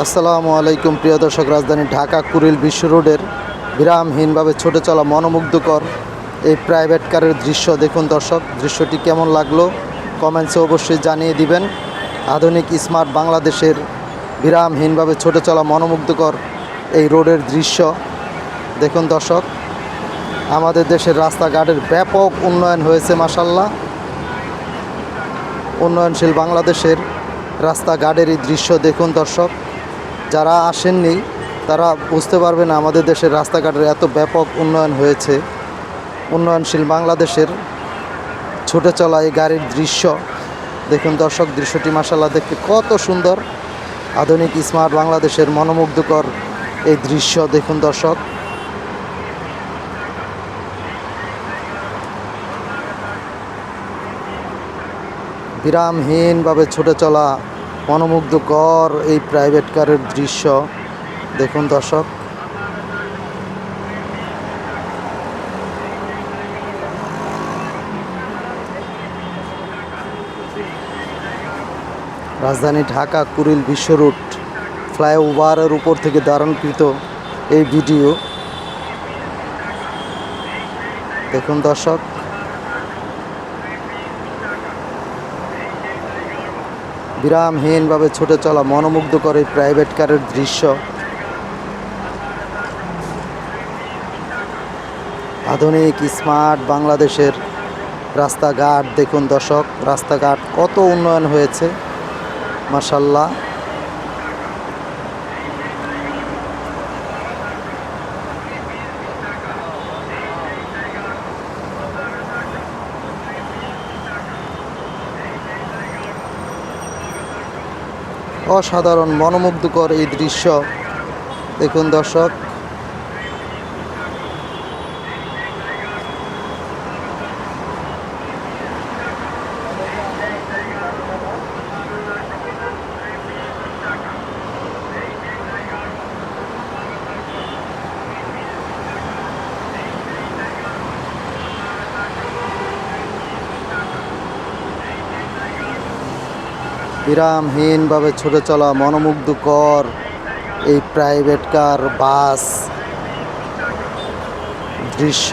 আসসালামু আলাইকুম প্রিয় দর্শক, রাজধানী ঢাকা কুড়িল বিশ্ব রোডের বিরামহীনভাবে ছুটে চলা মনোমুগ্ধকর এই প্রাইভেট কারের দৃশ্য দেখুন দর্শক। দৃশ্যটি কেমন লাগলো কমেন্টসে অবশ্যই জানিয়ে দিবেন। আধুনিক স্মার্ট বাংলাদেশের বিরামহীনভাবে ছুটে চলা মনোমুগ্ধকর এই রোডের দৃশ্য দেখুন দর্শক। আমাদের দেশের রাস্তাঘাটের ব্যাপক উন্নয়ন হয়েছে মাশাল্লাহ। উন্নয়নশীল বাংলাদেশের রাস্তাঘাটের এই দৃশ্য দেখুন দর্শক। যারা আসেননি তারা বুঝতে পারবে না আমাদের দেশের রাস্তাঘাটের এত ব্যাপক উন্নয়ন হয়েছে। উন্নয়নশীল বাংলাদেশের ছুটে চলা এই গাড়ির দৃশ্য দেখুন দর্শক। দৃশ্যটি মাশাআল্লাহ দেখতে কত সুন্দর। আধুনিক স্মার্ট বাংলাদেশের মনোমুগ্ধকর এই দৃশ্য দেখুন দর্শক। বিরামহীনভাবে ছুটে চলা মনোমুগ্ধকর এই প্রাইভেট কারের দৃশ্য দেখুন দর্শক। রাজধানী ঢাকা কুড়িল বিশ্ব রুট ফ্লাইওভারের উপর থেকে ধারণকৃত এই ভিডিও দেখুন দর্শক। বিরামহীনভাবে ছুটে চলা মনোমুগ্ধকর এই প্রাইভেট কারের দৃশ্য। আধুনিক স্মার্ট বাংলাদেশের রাস্তাঘাট দেখুন দর্শক। রাস্তাঘাট কত উন্নয়ন হয়েছে মাশাল্লাহ। অসাধারণ মনোমুগ্ধকর এই দৃশ্য দেখুন দর্শক। বিরামহীনভাবে ছুটে চলা মনোমুগ্ধকর এই প্রাইভেট কার বাস দৃশ্য